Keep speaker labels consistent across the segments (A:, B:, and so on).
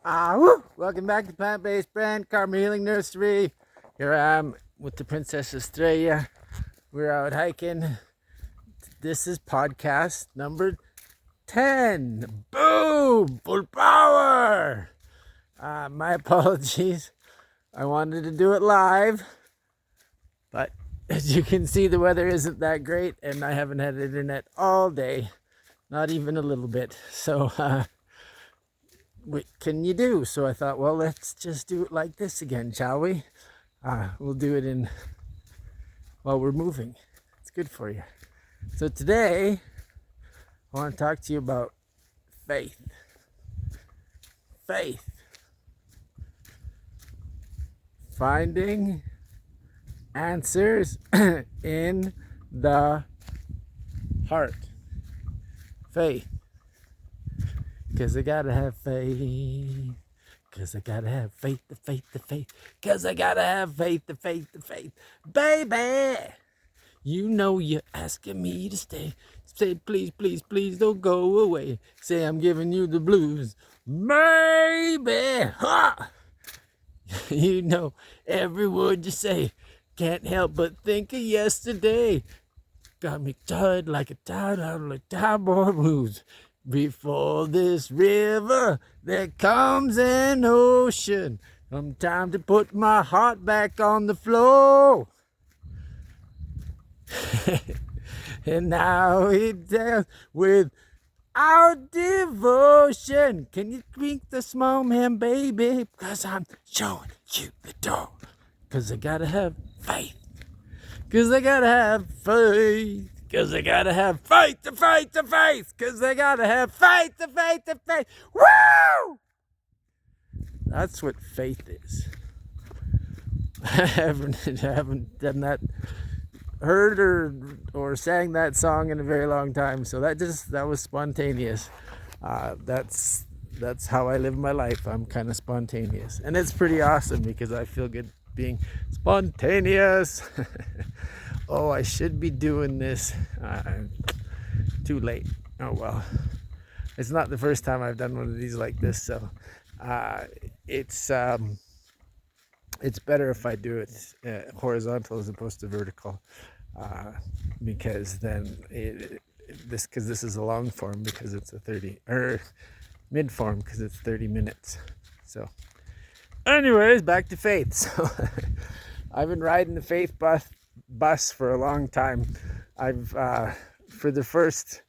A: Welcome back to Plant-Based Brent, Karma Healing Nursery. Here I am with the Princess Estrella. We're out hiking. This is podcast number 10. Boom! Full power! My apologies. I wanted to do it live, but as you can see, the weather isn't that great, and I haven't had internet all day. Not even a little bit. So, what can you do? So I thought, well, let's just do it like this again, shall we? We'll do it while we're moving. It's good for you. So today, I want to talk to you about faith. Faith. Finding answers in the heart. Faith. Cause I gotta have faith. Cause I gotta have faith, the faith, the faith. Cause I gotta have faith, the faith, the faith. Baby! You know you're asking me to stay. Say please, please, please don't go away. Say I'm giving you the blues. Maybe! Ha! You know every word you say. Can't help but think of yesterday. Got me tired like a tired out of the cowboy blues. Before this river, there comes an ocean. Time to put my heart back on the floor. And now it does with our devotion. Can you drink the small man, baby? Because I'm showing you the door. Because I gotta have faith. Because I gotta have faith. Because I gotta have faith to faith to faith. Because I gotta have faith to faith to faith. Woo! That's what faith is. I haven't done that, heard or sang that song in a very long time. So that was spontaneous. That's how I live my life. I'm kind of spontaneous. And it's pretty awesome because I feel good being spontaneous. Oh, I should be doing this. Too late. Oh well. It's not the first time I've done one of these like this, so it's better if I do it horizontal as opposed to vertical, because then this is a long form because it's a 30 or mid form because it's 30 minutes. So, anyways, back to faith. So I've been riding the faith bus for a long time. I've for the first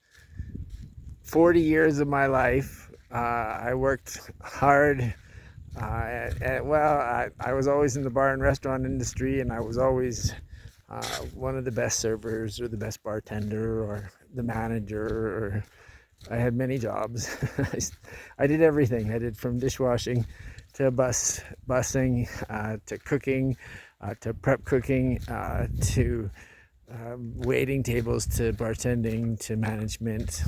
A: 40 years of my life, I worked hard. I was always in the bar and restaurant industry, and I was always one of the best servers or the best bartender or the manager, or I had many jobs. I did everything. I did from dishwashing to busing, to cooking, to prep cooking, to waiting tables, to bartending, to management,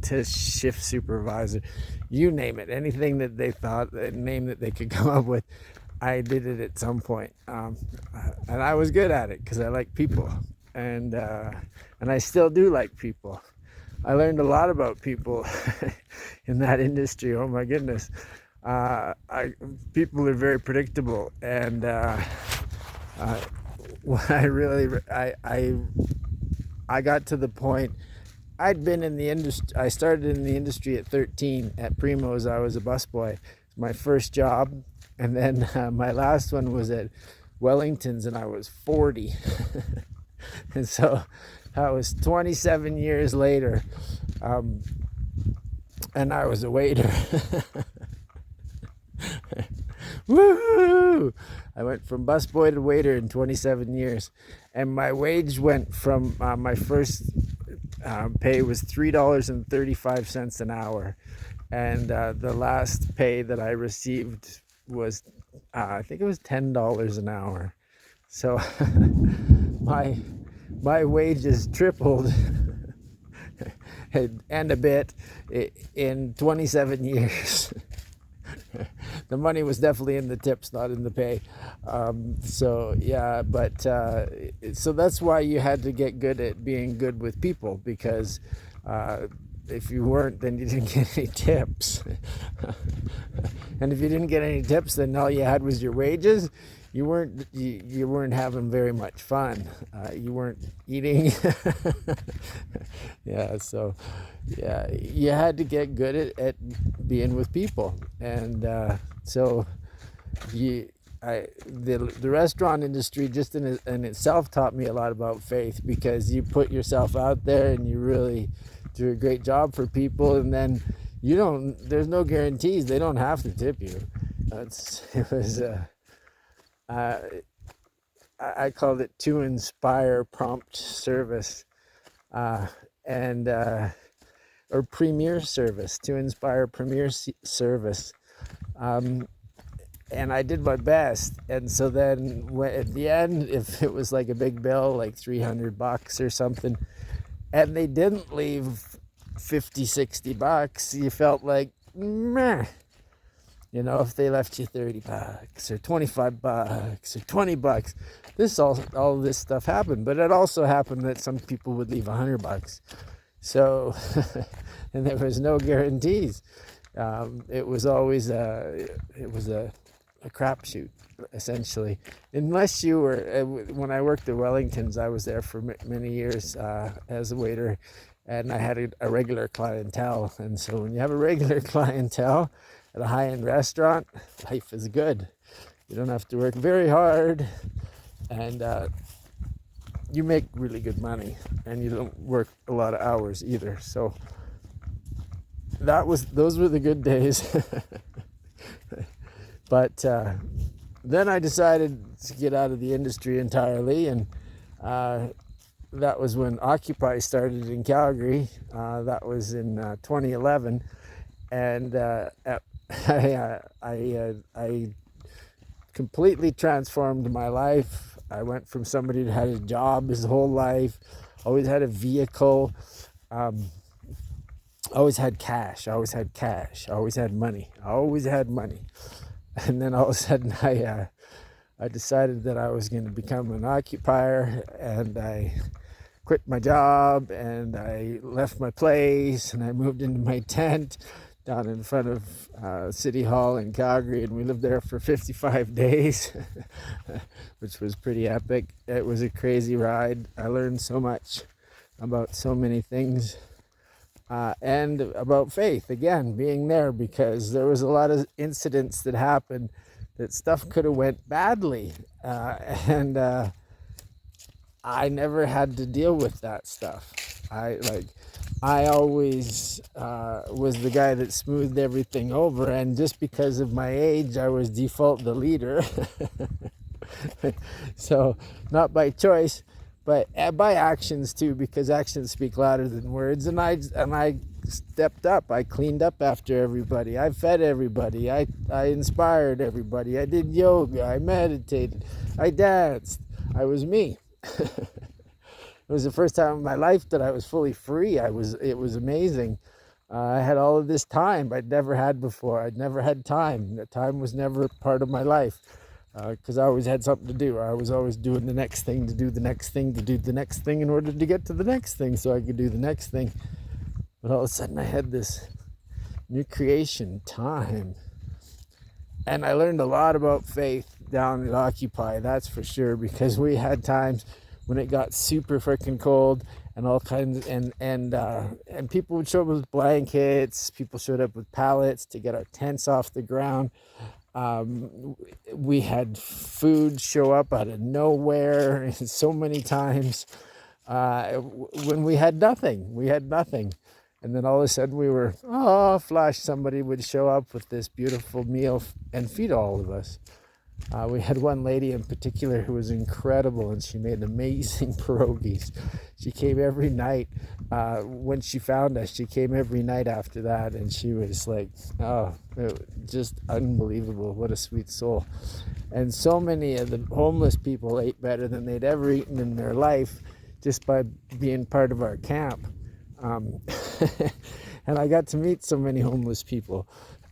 A: to shift supervisor, you name it. Anything that they thought, a name that they could come up with, I did it at some point. And I was good at it because I like people, and I still do like people. I learned a lot about people in that industry. Oh my goodness. People are very predictable, and I got to the point. I'd been in the industry. I started in the industry at 13 at Primo's. I was a busboy, my first job, and then my last one was at Wellington's, and I was 40. And so that was 27 years later, and I was a waiter. Woohoo! I went from busboy to waiter in 27 years, and my wage went from my first pay was $3.35 an hour, and the last pay that I received was I think it was $10 an hour. So my wages tripled and a bit in 27 years. The money was definitely in the tips, not in the pay. So that's why you had to get good at being good with people, because if you weren't, then you didn't get any tips. And if you didn't get any tips, then all you had was your wages. You weren't having very much fun. You weren't eating. Yeah, so yeah, you had to get good at being with people, and so the restaurant industry just in itself taught me a lot about faith, because you put yourself out there and you really do a great job for people, and then there's no guarantees. They don't have to tip you. I called it to inspire prompt service, and or premier service, to inspire premier service. And I did my best. And so then at the end, if it was like a big bill, like $300 or something, and they didn't leave $50-$60, you felt like, meh. You know, if they left you $30 or $25 or $20, all this stuff happened. But it also happened that some people would leave $100. So, and there was no guarantees. It was always a crapshoot, essentially. Unless you were, when I worked at Wellington's, I was there for many years as a waiter, and I had a regular clientele. And so when you have a regular clientele at a high-end restaurant, life is good. You don't have to work very hard, and you make really good money, and you don't work a lot of hours either. So those were the good days. But then I decided to get out of the industry entirely, and that was when Occupy started in Calgary. That was in 2011, and I completely transformed my life. I went from somebody that had a job his whole life, always had a vehicle, always had cash, always had money, and then all of a sudden I decided that I was going to become an occupier, and I quit my job, and I left my place, and I moved into my tent down in front of City Hall in Calgary, and we lived there for 55 days, which was pretty epic. It was a crazy ride. I learned so much about so many things, and about faith, again, being there, because there was a lot of incidents that happened that stuff could have went badly, and I never had to deal with that stuff. I always was the guy that smoothed everything over, and just because of my age, I was default the leader. So not by choice, but by actions too, because actions speak louder than words. And I stepped up. I cleaned up after everybody. I fed everybody. I inspired everybody. I did yoga. I meditated. I danced. I was me. It was the first time in my life that I was fully free. It was amazing. I had all of this time I'd never had before. I'd never had time. Time was never part of my life, because I always had something to do. I was always doing the next thing, to do the next thing, to do the next thing, in order to get to the next thing so I could do the next thing. But all of a sudden I had this new creation, time. And I learned a lot about faith down at Occupy, that's for sure, because we had times when it got super freaking cold, and all kinds, and people would show up with blankets. People showed up with pallets to get our tents off the ground. We had food show up out of nowhere so many times, when we had nothing. And then all of a sudden flash, somebody would show up with this beautiful meal and feed all of us. We had one lady in particular who was incredible, and she made amazing pierogies. She came every night. When she found us, she came every night after that, and she was like, just unbelievable. What a sweet soul. And so many of the homeless people ate better than they'd ever eaten in their life just by being part of our camp. And I got to meet so many homeless people,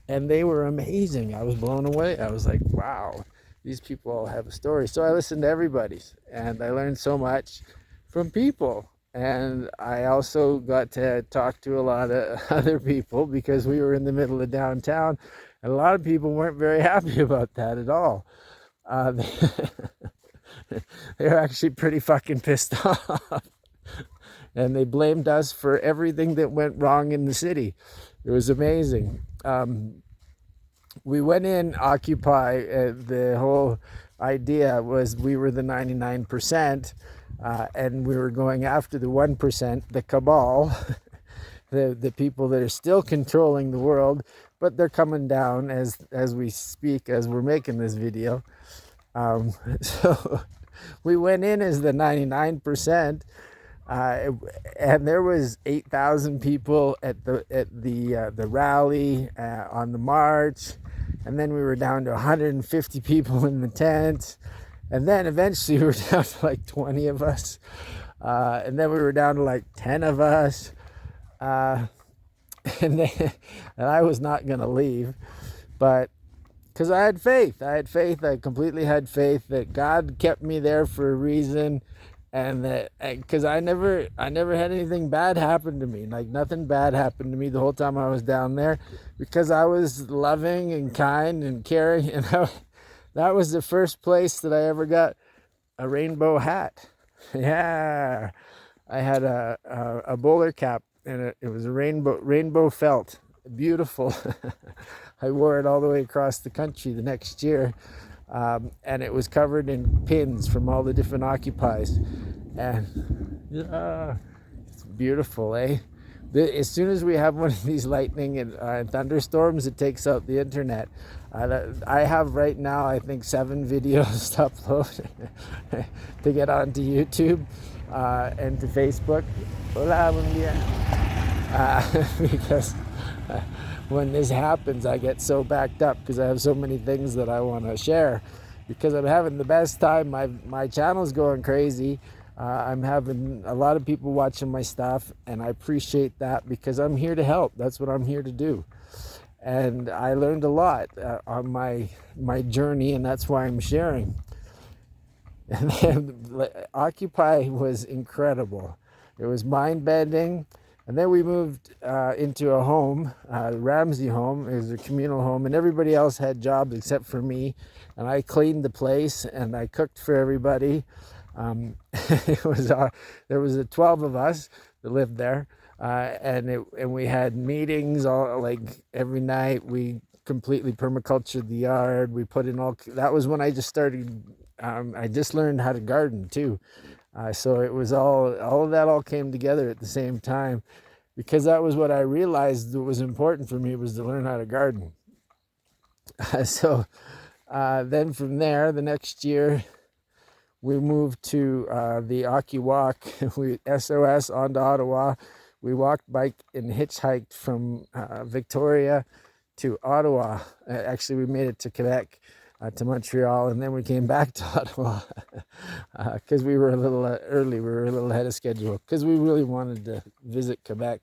A: and they were amazing. I was blown away. I was like, wow, these people all have a story. So I listened to everybody's, and I learned so much from people. And I also got to talk to a lot of other people because we were in the middle of downtown, and a lot of people weren't very happy about that at all. They, they were actually pretty fucking pissed off, and they blamed us for everything that went wrong in the city. It was amazing. We went in Occupy. The whole idea was we were the 99%, and we were going after the 1%, the cabal, the people that are still controlling the world, but they're coming down as we speak, as we're making this video. So we went in as the 99%. And there was 8,000 people at the rally, on the march, and then we were down to 150 people in the tent, and then eventually we were down to like 20 of us, and then we were down to like 10 of us, and I was not gonna leave, but because I had faith. I completely had faith that God kept me there for a reason. And that, because I never had anything bad happen to me. Like, nothing bad happened to me the whole time I was down there, because I was loving and kind and caring. And that was the first place that I ever got a rainbow hat. Yeah, I had a bowler cap, and it was a rainbow felt, beautiful. I wore it all the way across the country the next year. And it was covered in pins from all the different occupies, and it's beautiful, eh? As soon as we have one of these lightning and thunderstorms, it takes out the internet. I have right now, I think, 7 videos to upload to get onto YouTube and to Facebook. Hola, buen día. Because when this happens, I get so backed up because I have so many things that I want to share, because I'm having the best time. My channel's going crazy. I'm having a lot of people watching my stuff, and I appreciate that, because I'm here to help. That's what I'm here to do. And I learned a lot on my journey, and that's why I'm sharing. And then Occupy was incredible. It was mind-bending. And then we moved into a home, Ramsey home. It was a communal home, and everybody else had jobs except for me. And I cleaned the place, and I cooked for everybody. There was 12 of us that lived there, and we had meetings all, like, every night. We completely permacultured the yard. We put in all. That was when I just started. I just learned how to garden too. So it was all of that all came together at the same time, because that was what I realized that was important for me, was to learn how to garden. So then from there, the next year, we moved to the Aki Walk. We SOS onto Ottawa. We walked, biked, and hitchhiked from Victoria to Ottawa. Actually, we made it to Quebec, to Montreal, and then we came back to Ottawa because we were a little early. We were a little ahead of schedule because we really wanted to visit Quebec,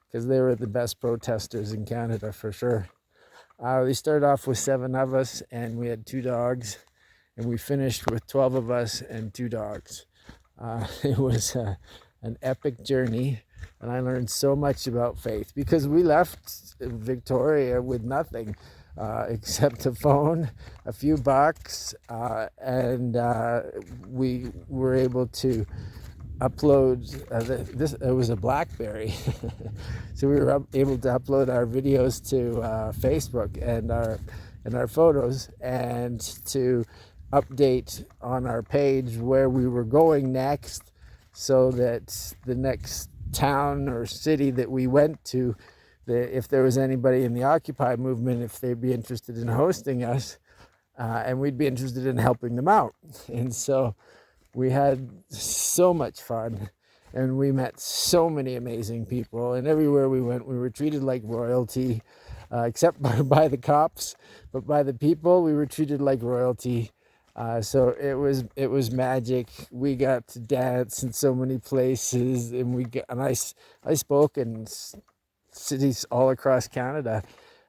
A: because they were the best protesters in Canada for sure. We started off with 7 of us, and we had 2 dogs, and we finished with 12 of us and 2 dogs. It was an epic journey, and I learned so much about faith, because we left Victoria with nothing. Except a phone, a few bucks, and we were able to upload it was a BlackBerry. So we were able to upload our videos to Facebook and our photos, and to update on our page where we were going next, so that the next town or city that we went to, if there was anybody in the Occupy movement, if they'd be interested in hosting us, and we'd be interested in helping them out. And so we had so much fun, and we met so many amazing people, and everywhere we went, we were treated like royalty, except by the cops, but by the people, we were treated like royalty. So it was magic. We got to dance in so many places, and I spoke in cities all across Canada.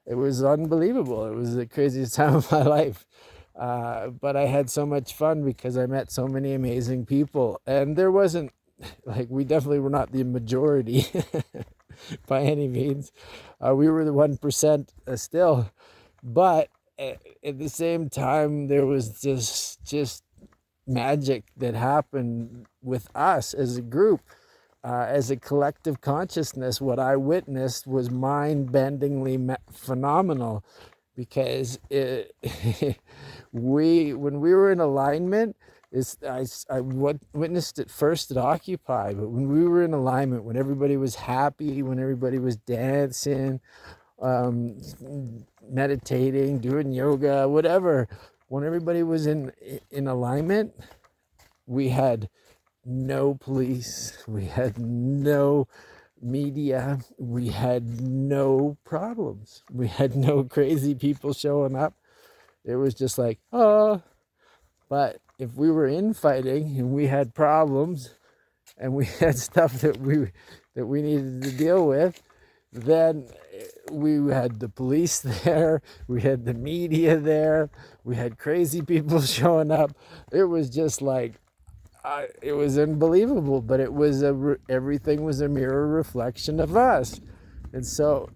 A: It was unbelievable. It was the craziest time of my life. But I had so much fun because I met so many amazing people, and there wasn't like we definitely were not the majority by any means. We were the 1% still, but at the same time, there was just magic that happened with us as a group, as a collective consciousness. What I witnessed was mind-bendingly phenomenal, because when we were in alignment, I witnessed it first at Occupy, but when we were in alignment, when everybody was happy, when everybody was dancing, meditating, doing yoga, whatever, when everybody was in alignment, we had no police, we had no media, we had no problems, we had no crazy people showing up. It was just like, oh. But if we were infighting and we had problems and we had stuff that we needed to deal with, then we had the police there, we had the media there, we had crazy people showing up. It was just like, it was unbelievable, but it was everything was a mirror reflection of us. And so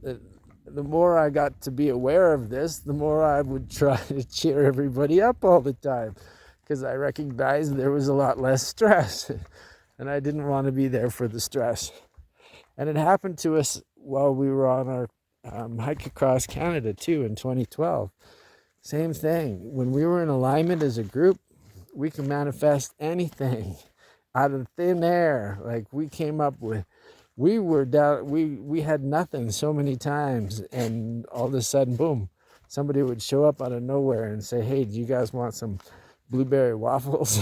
A: the more I got to be aware of this, the more I would try to cheer everybody up all the time, because I recognized there was a lot less stress, and I didn't want to be there for the stress. And it happened to us while we were on our hike across Canada too in 2012. Same thing. When we were in alignment as a group, we can manifest anything out of thin air. Like we came up with, we were down, we had nothing so many times, and all of a sudden, boom, somebody would show up out of nowhere and say, hey, do you guys want some blueberry waffles?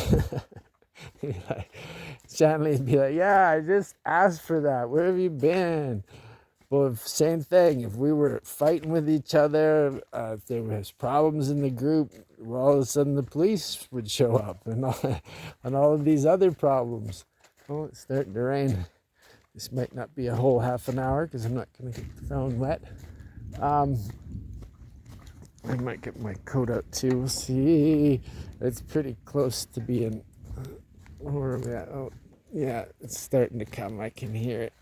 A: Shanley'd be like, yeah, I just asked for that. Where have you been? Well, same thing. If we were fighting with each other, if there was problems in the group, well, all of a sudden the police would show up, and all of these other problems. Oh, it's starting to rain. This might not be a whole half an hour because I'm not going to get the phone wet. I might get my coat out too. We'll see. It's pretty close to being. Where are we at? Oh, yeah, it's starting to come. I can hear it.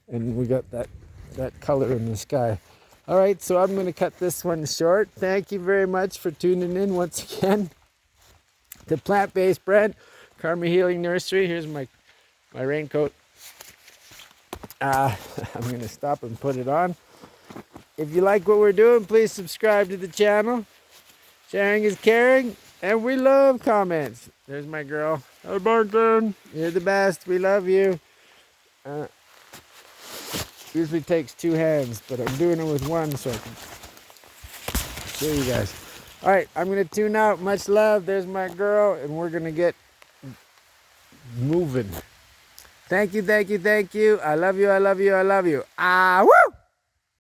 A: And we got that color in the sky. All right, so I'm going to cut this one short. Thank you very much for tuning in once again to Plant-Based Brent, Karma Healing Nursery. Here's my raincoat. I'm going to stop and put it on. If you like what we're doing, please subscribe to the channel. Sharing is caring, and we love comments. There's my girl. Hey, Barton. You're the best. We love you. Usually takes two hands, but I'm doing it with one so I can show you guys. All right, I'm going to tune out. Much love. There's my girl, and we're going to get moving. Thank you, thank you, thank you. I love you, I love you, I love you. Ah, woo!